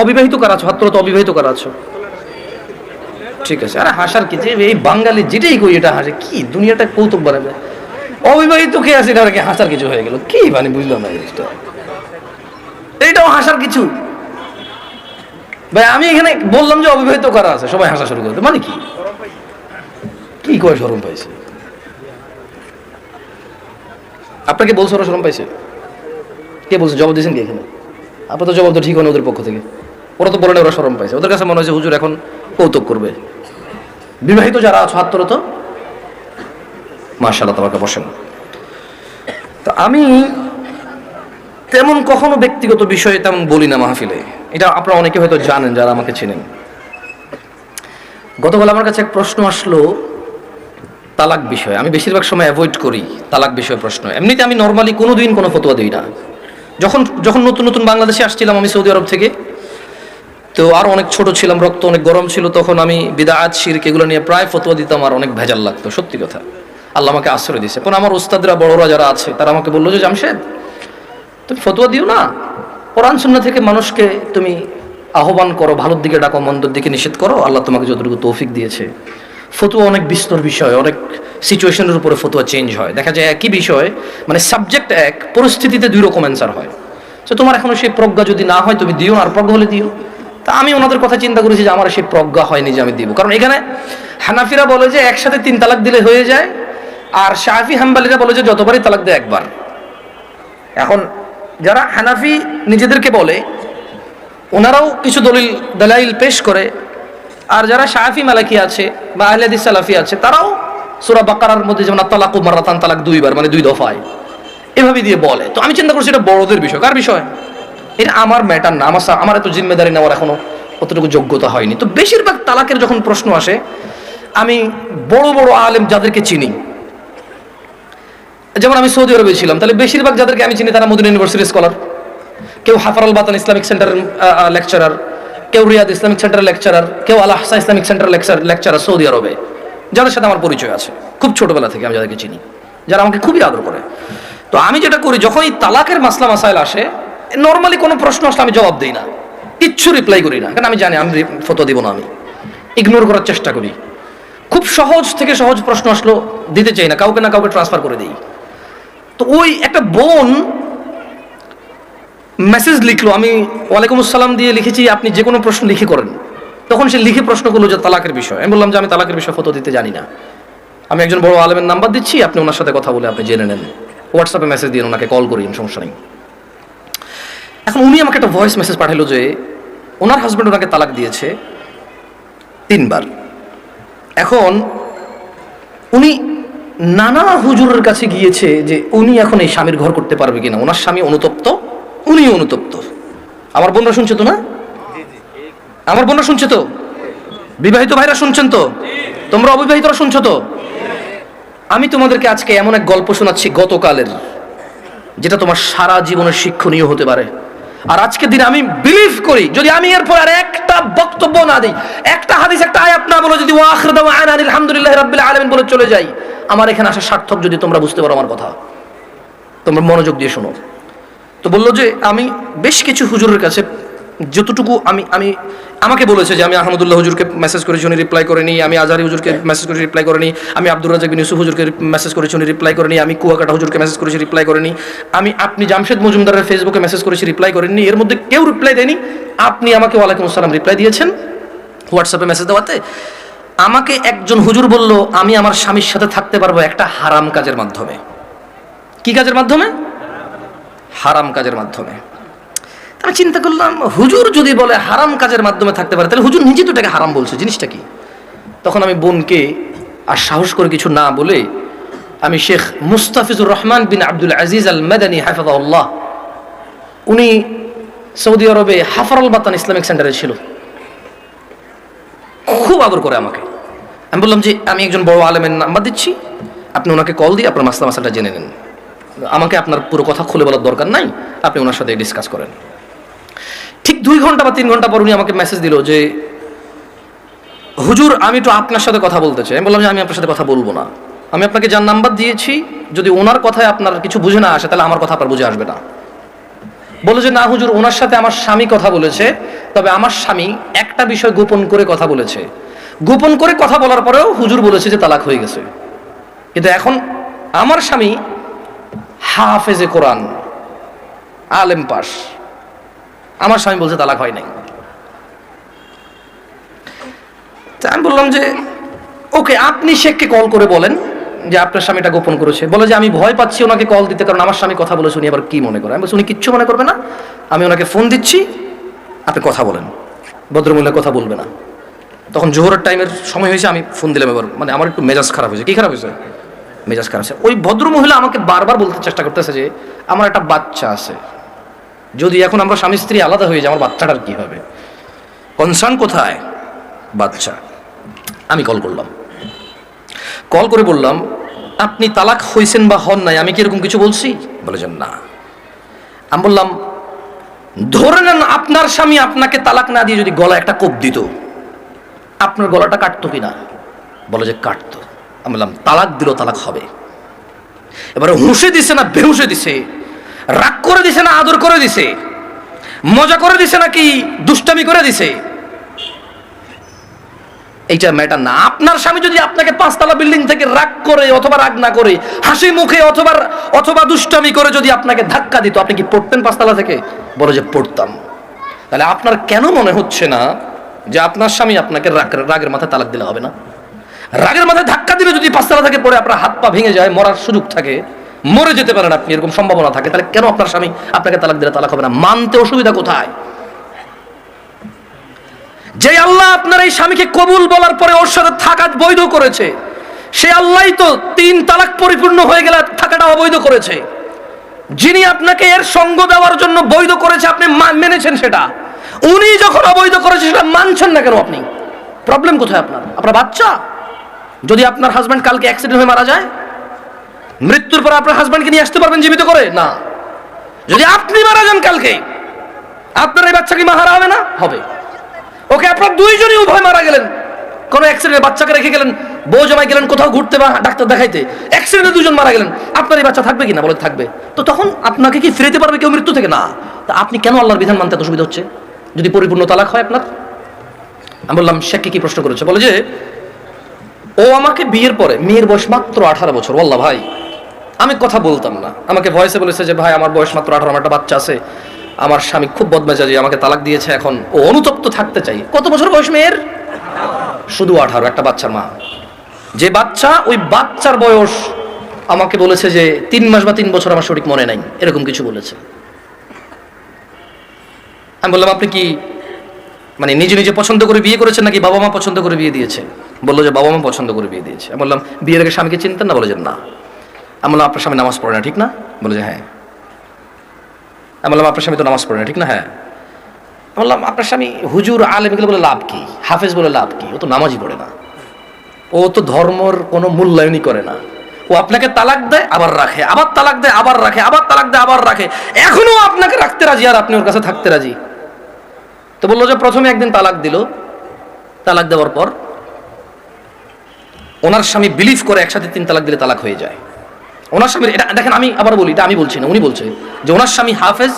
অবিবাহিত কারা আছো? হাত তোলো তো। অবিবাহিত কারা আছো? ঠিক আছে। আরে হাসার কি, যে এই বাঙালি যেটাই কই এটা হাসে, কি দুনিয়াটা কৌতুক বানাবে। অবিবাহিত কে আছে এটা কি হাসার কিছু হয়ে গেল? কি মানে বুঝলাম না জিনিসটা। এইটাও হাসার কিছু? ভাই আমি এখানে বললাম যে অবিবাহিত কারা আছে, সবাই হাসা শুরু করতে, মানে কি কি কয় শরম পাইছে? আপনাকে বলছে ওরা শরম পাইছে? কে বলছে? জবাব দিয়েছেন কি এখানে? আপনার তো জবাব তো ঠিক হয় না ওদের পক্ষ থেকে। ওরা তো বলে না ওরা শরম পাইছে, ওদের কাছে মনে হয়েছে হুজুর এখন কৌতুক করবে। বিবাহিত যারা আছো হাত তোলো তো। মাশাআল্লাহ, তোমাকে বসেন। তো আমি তেমন কখনো ব্যক্তিগত বিষয়ে তেমন বলি না মাহফিলে, এটা আপনারা অনেকে হয়তো জানেন যারা আমাকে চেনেন। গতকাল আমার কাছে এক প্রশ্ন আসলো তালাক বিষয়ে। আমি বেশিরভাগ সময় অ্যাভয়েড করি তালাক বিষয়ে প্রশ্ন। এমনিতে আমি নর্মালি কোনোদিন কোনো ফতোয়া দিই না। যখন নতুন নতুন বাংলাদেশে আসছিলাম আমি সৌদি আরব থেকে, তো আর অনেক ছোট ছিলাম, রক্ত অনেক গরম ছিল, তখন আমি বিদআত শিরক এগুলো নিয়ে প্রায় ফতোয়া দিতাম, আর অনেক ভেজাল লাগতো, সত্যি কথা। আল্লাহ আমাকে আশ্রয় দিয়েছে। এখন আমার উস্তাদরা বড়রা যারা আছে তারা আমাকে বললো যে জামশেদ তুমি ফতোয়া দিও না, কোরআন সুন্নাহ থেকে মানুষকে তুমি আহ্বান করো, ভালোর দিকে ডাকো, মন্দর দিকে নিষেধ করো, আল্লাহ তোমাকে যতটুকু তৌফিক দিয়েছে। ফতোয়া অনেক বিস্তর বিষয়, অনেক সিচুয়েশনের উপরে ফতোয়া চেঞ্জ হয়। দেখা যায় একই বিষয়, মানে সাবজেক্ট এক, পরিস্থিতিতে দুই রকম অ্যান্সার হয়। তো তোমার এখনো সেই প্রজ্ঞা যদি না হয় তুমি দিও, আর প্রজ্ঞা হলে দিও। তা আমি ওনাদের কথা চিন্তা করেছি যে আমার সেই প্রজ্ঞা হয়নি যে আমি দিব। কারণ এখানে হানাফিরা বলে যে একসাথে 3 তালাক দিলে হয়ে যায়, আর শাফি হাম্বালিরা বলে যে যতবারই তালাক দেয় একবার। এখন যারা হানাফি নিজেদেরকে বলে ওনারাও কিছু দলাইল পেশ করে, আর যারা শাফি মালাকি আছে বা আহলে হাদিস সালাফি আছে তারাও সূরা বাকারার মধ্যে যেমন তালাকু মাররাতান, তালাক 2 বার, মানে 2 দফায়, এভাবে দিয়ে বলে। তো আমি চিন্তা করছি এটা বড়দের বিষয়। কার বিষয়? এটা আমার ম্যাটার না, আমার এত জিম্মেদারি নেওয়ার এখনো অতটুকু যোগ্যতা হয়নি। তো বেশিরভাগ তালাকের যখন প্রশ্ন আসে, আমি বড় বড় আলেম যাদেরকে চিনি, যেমন আমি সৌদি আরবে ছিলাম, তাহলে বেশিরভাগ যাদেরকে আমি চিনি তারা মদিনা ইউনিভার্সিটির স্কলার, কেউ হাফার আল বাতান ইসলামিক সেন্টারের লেকচারার, কেউ রিয়াদ ইসলামিক সেন্টারের লেকচারার, কেউ আল আহসা ইসলামিক সেন্টারের লেকচারার সৌদি আরবে, যাদের সাথে আমার পরিচয় আছে খুব ছোটবেলা থেকে, আমি যাদেরকে চিনি, যারা আমাকে খুবই আদর করে। তো আমি যেটা করি, যখন এই তালাকের মাসলা মাসাইল আসে, নর্মালি কোনো প্রশ্ন আসলে আমি জবাব দিই না, কিচ্ছু রিপ্লাই করি না, কারণ আমি জানি আমি ফতোয়া দিব না, আমি ইগনোর করার চেষ্টা করি। খুব সহজ থেকে সহজ প্রশ্ন আসলো দিতে চাই না, কাউকে না কাউকে ট্রান্সফার করে দিই। তো ওই একটা বোন মেসেজ লিখলো, আমি ওয়ালাইকুম আসসালাম দিয়ে লিখেছি আপনি যে কোনো প্রশ্ন লিখে করেন। তখন সে লিখে প্রশ্ন করলো যে তালাকের বিষয়। আমি বললাম যে আমি তালাকের বিষয়ে ফতোয়া দিতে জানি না, আমি একজন বড় আলেমের নাম্বার দিচ্ছি, আপনি ওনার সাথে কথা বলে আপনি জেনে নেন, হোয়াটসঅ্যাপে মেসেজ দিয়ে ওনাকে কল করি, সমস্যা নেই। এখন উনি আমাকে একটা ভয়েস মেসেজ পাঠালো যে ওনার হাজব্যান্ড ওনাকে তালাক দিয়েছে 3 বার। এখন উনি নানা হুজুরের কাছে গিয়েছে যে উনি এখন এই স্বামীর ঘর করতে পারবে কিনা, ওনার স্বামী অনুতপ্ত, উনিও অনুতপ্ত। আমার বোনরা শুনছে তো না? আমার বোনরা শুনছে তো? বিবাহিত ভাইরা শুনছেন তো? তোমরা অবিবাহিতরা শুনছো তো? আমি তোমাদেরকে আজকে এমন এক গল্প শোনাচ্ছি গতকালের, যেটা তোমার সারা জীবনের শিক্ষণীয় হতে পারে। আর আজকের দিনে আমি বিলিভ করি, যদি আমি এরপর আর একটা বক্তব্য না দিই, একটা হাদিস, একটা আয়াত না বলে, যদি ওয়া আখিরু দাওয়ানা আলহামদুলিল্লাহি রাব্বিল আলামিন বলে চলে যাই, আমার এখানে আসা সার্থক। যদি তোমরা বুঝতে পারো আমার কথা, তোমরা মনোযোগ দিয়ে শোনো। তো বললো যে আমি বেশ কিছু হুজুরের কাছে যতটুকু আমি আমাকে বলেছে যে আমি আহমদুল্লাহ হুজুরকে মেসেজ করেছি, উনি রিপ্লাই করেনি, আমি আজহারি হুজুরকে মেসেজ করেছি, রিপ্লাই করেনি, আমি আব্দুর রাজ্জাক বিন ইউসুফ হুজুরকে মেসেজ করেছি, উনি রিপ্লাই করেনি, আমি কুয়াকাটা হুজুরকে মেসেজ করেছি, রিপ্লাই করেনি, আপনি জামশেদ মজুমদারের ফেসবুকে মেসেজ করেছি, রিপ্লাই করেননি, এর মধ্যে কেউ রিপ্লাই দেয়নি। আপনি আমাকে ওয়ালাইকুম আসসালাম রিপ্লাই দিয়েছেন হোয়াটসঅ্যাপে মেসেজ দেওয়াতে। আমাকে একজন হুজুর বলল আমি আমার স্বামীর সাথে থাকতে পারবো একটা হারাম কাজের মাধ্যমে। কি কাজের মাধ্যমে? হারাম কাজের মাধ্যমে। আমি চিন্তা করলাম, হুজুর যদি বলে হারাম কাজের মাধ্যমে থাকতে পারে, তাহলে হুজুর নিজে তো এটাকে হারাম বলছে, জিনিসটা কি? তখন আমি বোনকে আর সাহস করে কিছু না বলে আমি শেখ মুস্তাফিজুর রহমান বিন আব্দুল আজিজ আল মাদানী হাফিজাহুল্লাহ, উনি সৌদি আরবে হাফার আল বাতান ইসলামিক সেন্টারে ছিল, খুব আদর করে আমাকে। আমি বললাম যে আমি একজন বড় আলেমের নাম্বার দিচ্ছি, আপনি ওনাকে কল দিয়ে আপনার মাসলাটা জেনে নেন, আমাকে আপনার পুরো কথা খুলে বলার দরকার নাই, আপনি ওনার সাথে ডিসকাস করেন। ঠিক 2 ঘন্টা বা 3 ঘন্টা পর উনি আমাকে মেসেজ দিল যে হুজুর আমি তো আপনার সাথে কথা বলতে চাই। আমি বললাম যে আমি আপনার সাথে কথা বলবো না, আমি আপনাকে যার নাম্বার দিয়েছি, যদি ওনার কথায় আপনার কিছু বুঝে না আসে তাহলে আমার কথা আপনার বুঝে আসবে না। বলে যে না হুজুর, ওনার সাথে আমার স্বামী কথা বলেছে, তবে আমার স্বামী একটা বিষয় গোপন করে কথা বলেছে, গোপন করে কথা বলার পরেও হুজুর বলেছে যে তালাক হয়ে গেছে। কিন্তু এখন আমার স্বামী হাফেজে কোরআন, আলেম পাস, আমার স্বামী বলছে তালাক হয় নাই। আমি বললাম যে ওকে, আপনি শেখকে কল করে বলেন যে আপনার স্বামীটা গোপন করেছে। বলে যে আমি ভয় পাচ্ছি ওনাকে কল দিতে, কারণ আমার স্বামী কথা বলেছে, উনি আবার কি মনে করে। আমি বলছি উনি কিচ্ছু মনে করবে না, আমি ওনাকে ফোন দিচ্ছি, আপনি কথা বলেন। ভদ্রমহিলা কথা বলবে না। তখন জোহরের টাইমের সময় হয়েছে, আমি ফোন দিলাম এবার, মানে আমার একটু মেজাজ খারাপ হয়েছে। কি খারাপ হয়েছে? মেজাজ খারাপ হয়েছে। ওই ভদ্রমহিলা আমাকে বারবার বলতে চেষ্টা করতেছে যে আমার একটা বাচ্চা আছে, যদি এখন আমরা স্বামী স্ত্রী আলাদা হয়ে যাই আমার বাচ্চাটার কি হবে, কনসার্ন কোথায়? বাচ্চা। আমি কল করলাম, কল করে বললাম আপনি তালাক হয়েছেন বা হন নাই, আমি কি এরকম কিছু বলছি? বলেছেন না। আমি বললাম ধরে নেন আপনার স্বামী আপনাকে তালাক না দিয়ে যদি গলায় একটা কোপ দিত, আপনার গলাটা কাটতো কিনা? বলে যে কাটতো। আমি বললাম তালাক দিল, তালাক হবে। এবারে হুঁশে দিছে না বেহুশে দিছে, রাগ করে দিছে না আদর করে দিছে, মজা করে দিছে নাকি দুষ্টামি করে দিছে, এইটা ম্যাটার না। আপনার স্বামী যদি আপনাকে 5 তলা বিল্ডিং থেকে রাগ করে অথবা রাগ না করে হাসি মুখে অথবা দুষ্টামি করে যদি আপনাকে ধাক্কা দিত, আপনি কি পড়তেন 5 তলা থেকে? বলে যে পড়তাম। তাহলে আপনার কেন মনে হচ্ছে না যে আপনার স্বামী আপনাকে রাগের মাথায় তালাক দিলে হবে না? রাগের মাথায় ধাক্কা দিলে যদি 5 তলা থেকে পড়ে আপনার হাত পা ভেঙে যায়, মরার সুযোগ থাকে, মরে যেতে পারেন আপনি, এরকম সম্ভাবনা থাকে, তাহলে কেন আপনার স্বামী আপনাকে তালাক দিলে তালাক হবে না? মানতে অসুবিধা কোথায়? যে আল্লাহ আপনার এই স্বামীকে কবুল বলার পরে ওর সাথে থাকা বৈধ করেছে, সে আল্লাহই তো 3 তালাক পরিপূর্ণ হয়ে গেলে থাকাটা অবৈধ করেছে। যিনি আপনাকে এর সঙ্গ দেওয়ার জন্য বৈধ করেছে, আপনি মেনেছেন সেটা, উনি যখন অবৈধ করেছে সেটা মানছেন না কেন আপনি? প্রবলেম কোথায় আপনার? আপনার বাচ্চা, যদি আপনার হাজব্যান্ড কালকে অ্যাক্সিডেন্ট হয়ে মারা যায়, মৃত্যুর পর আপনার হাজব্যান্ডকে নিয়ে আসতে পারবেন জীবিত করে? না। যদি আপনি মারা যান কালকে, আপনার এই বাচ্চা কি মাহারা হবে না? হবে। ওকে, আপনার দুইজনই উভয় মারা গেলেন, কোন অ্যাক্সিডেন্টে বচ্চাকে রেখে গেলেন, বউ জামাই গেলেন কোথাও ঘুরতে বা ডাক্তার দেখাইতে, অ্যাক্সিডেন্টে দুজন মারা গেলেন, আপনার এই বাচ্চা থাকবে কিনা? বলে থাকবে। তো তখন আপনাকে কি ফিরেতে পারবে কেউ মৃত্যু থেকে? না। তা আপনি কেন আল্লাহর বিধান মানতে এত অসুবিধা হচ্ছে যদি পরিপূর্ণ তালাক হয় আপনার? আমি বললাম শেখকে কি প্রশ্ন করেছে? বলে যে ও আমাকে বিয়ের পরে, মেয়ের বয়স মাত্র 18 বছর, ওয়াল্লাহ ভাই আমি কথা বলতাম না, আমাকে ভয়েসে বলেছে যে ভাই আমার বয়স মাত্র 18, আমার একটা বাচ্চা আছে, আমার স্বামী খুব বদমেজাজি, আমাকে তালাক দিয়েছে, এখন ও অনুতপ্ত থাকতে চাই। কত বছর বয়স মেয়ের? শুধু 18, একটা বাচ্চার মা। যে বাচ্চা, ওই বাচ্চার বয়স আমাকে বলেছে যে 3 মাস বা 3 বছর, আমার সঠিক মনে নাই, এরকম কিছু বলেছে। আমি বললাম আপনি কি মানে নিজে নিজে পছন্দ করে বিয়ে করেছেন নাকি বাবা মা পছন্দ করে বিয়ে দিয়েছে? বললো যে বাবা মা পছন্দ করে বিয়ে দিয়েছে। আমি বললাম বিয়ের আগে স্বামীকে চিনতেন না? বলে যে না। আমি বললাম আপনার স্বামী নামাজ পড়ে না, ঠিক না? বলে যে হ্যাঁ। আমি বললাম আপনার স্বামী তো নামাজ পড়ে না, ঠিক না? হ্যাঁ। বললাম আপনার স্বামী হুজুর আলেম এগুলো বলে লাভ কি, হাফেজ বলে লাভ কি? ও তো নামাজই পড়ে না, ও তো ধর্মর কোনো মূল্যায়নই করে না। ও আপনাকে তালাক দেয় আবার রাখে, আবার তালাক দেয় আবার রাখে, আবার তালাক দেয় আবার রাখে, এখনো আপনাকে রাখতে রাজি আর আপনি ওর কাছে থাকতে রাজি। তো বললো যে প্রথমে একদিন তালাক দিল, তালাক দেওয়ার পর ওনার স্বামী বিলিভ করে একসাথে 3 তালাক দিলে তালাক হয়ে যায়। ওনার স্বামীর এটা দেখেন, আমি আবার বলি, এটা আমি বলছি না, উনি বলছে যে ওনার স্বামী হাফেজ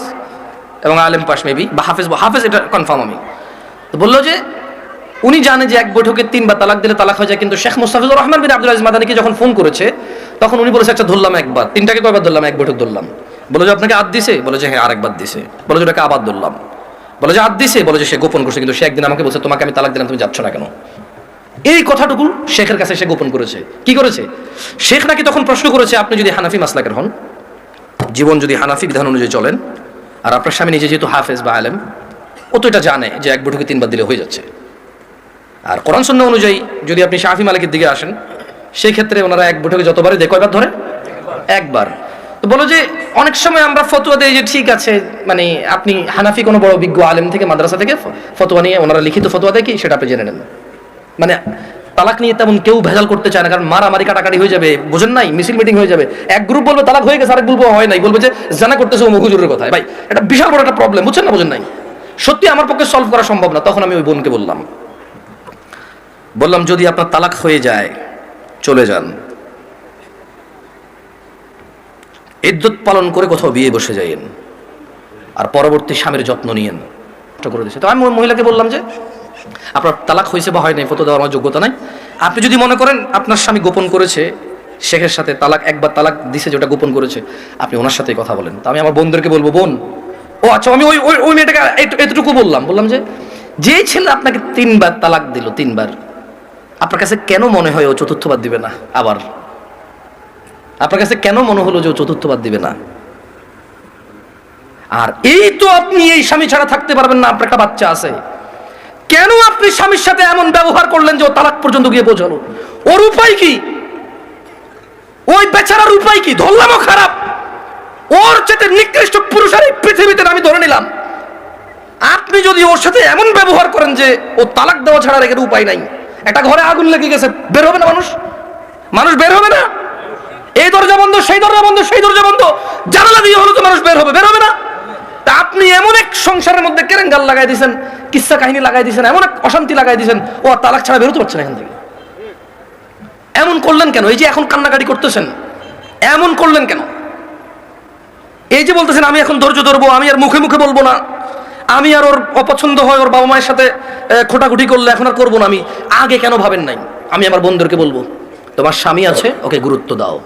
এবং আলেম পাশ মেবি, বা হাফেজ এটা কনফার্ম আমি। তো বললো যে উনি জানে যে এক বৈঠকে 3 বার তালাক দিলে তালাক হয়ে যায়, কিন্তু শেখ মুস্তাফিজুর রহমান বিন আব্দুল আজিজ মাদানীকে যখন ফোন করেছে তখন উনি বলেছে আচ্ছা ধরলাম একবার, 3টাকে কয়বার ধরলাম? এক বৈঠক ধরলাম। বলে যে আপনাকে আদ দিছে? বলে যে হ্যাঁ আরেকবার দিছে। বলে যে ওটাকে আবার ধরলাম। বলে যে আদ দিছে? বলে যে সে গোপন করছে, কিন্তু সে একদিন আমাকে বলছে তোমাকে আমি তালাক দিলাম, তুমি যাচ্ছ না কেন? এই কথাটুকু শেখের কাছে সে গোপন করেছে। কি করেছে? শেখ নাকি তখন প্রশ্ন করেছে আপনি যদি হানাফি মাসলাকের হন, জীবন যদি হানাফি বিধান অনুযায়ী চলেন, আর আপনার স্বামী নিজে যেহেতু হাফেজ বা আলেম, ও তো এটা জানে যে এক বৈঠকে 3 বার দিলে হয়ে যাচ্ছে। আর কোরআন সুন্নাহ অনুযায়ী যদি আপনি শাফি মালিকের দিকে আসেন, সেই ক্ষেত্রে ওনারা এক বৈঠকে যতবারই দেয়, কয়বার ধরে? একবার। তো বলো যে অনেক সময় আমরা ফতোয়া দেই যে ঠিক আছে, মানে আপনি হানাফি কোনো বড় বিজ্ঞ আলেম থেকে মাদ্রাসা থেকে ফতোয়া নিয়ে, ওনারা লিখিত ফতোয়া দেয় কি সেটা আপনি জেনে নেন। মানে তালাক নিয়ে তেমন কেউ ভেজাল করতে চায় না, কারণ মারামারি কাটাকাটি হয়ে যাবে, বোঝেন নাই, মিছিল মিটিং হয়ে যাবে। এক গ্রুপ বলবে তালাক হয়ে গেছে, আরেক গ্রুপ হয় নাই, বলবে যে জানা করতেছে ও হুজুরের কথায়। ভাই এটা বিশাল বড় একটা প্রবলেম, বুঝছেন না? বোঝেন নাই, সত্যি আমার পক্ষে সলভ করা সম্ভব না। তখন আমি ওই বোনকে বললাম যদি আপনার তালাক হয়ে যায় চলে যান, ইদ্যত পালন করে কোথাও বিয়ে বসে যাইয়েন, আর পরবর্তী স্বামীর যত্ন নিয়েন। করে দিয়েছে। তো আমি ওই মহিলাকে বললাম যে আপনার তালাক হয়েছে বা হয় নাই, ফতো দেওয়ার আমার যোগ্যতা নাই। আপনি যদি মনে করেন আপনার স্বামী গোপন করেছে শেখের সাথে, তালাক একবার তালাক দিছে যেটা গোপন করেছে, আপনি ওনার সাথেই কথা বলেন। তো আমি আমার বোনদেরকে বলবো, বোন ও আচ্ছা, আমি ওই ওই ওই মেয়েটাকে এতটুকু বললাম যে ছেলে আপনাকে 3বার তালাক দিল, 3বার, আপনার কাছে কেন মনে হয় ও চতুর্থবার দিবে না? আবার আপনার কাছে কেন মনে হলো যে ও চতুর্থবার দিবে না? আর এই তো আপনি এই স্বামী ছাড়া থাকতে পারবেন না, আপনার একটা বাচ্চা আছে, কেন আপনি স্বামীর সাথে এমন ব্যবহার করলেন যে ও তালাক পর্যন্ত গিয়ে পৌঁছালো? ওর উপায় কি? ওই বেচারার উপায় কি? ধরলামও খারাপ, ওর চেয়ে নিকৃষ্ট পুরুষ আর এই পৃথিবীতে আমি ধরে নিলাম। আপনি যদি ওর সাথে এমন ব্যবহার করেন যে ও তালাক দেওয়া ছাড়া রেখে উপায় নাই, একটা ঘরে আগুন লেগে গেছে, বের হবে না মানুষ বের হবে না? এই দরজা বন্ধ, সেই দরজা বন্ধ, সেই দরজা বন্ধ, জানালা দিয়ে হলো তো মানুষ বের হবে না? তা আপনি এমন এক সংসারের মধ্যে কেরেঙ্গাল লাগাই দিয়েছেন, কিচ্ছা কাহিনী লাগাই দিয়েছেন, এমন এক অশান্তি লাগাই দিয়েছেন, ও আর তালাক ছাড়া বেরোতে পারছে না এখান থেকে। এমন করলেন কেন? এই যে এখন কান্নাকাটি করতেছেন, এমন করলেন কেন? এই যে বলতেছেন আমি এখন ধৈর্য ধরবো, আমি আর মুখে মুখে বলবো না, আমি আর ওর অপছন্দ হয় ওর বাবা মায়ের সাথে খোটাখুটি করলে এখন আর করবো না, আমি আগে কেন ভাবেন নাই? আমি আমার বন্ধুদেরকে বলবো, তোমার স্বামী আছে, ওকে গুরুত্ব দাও।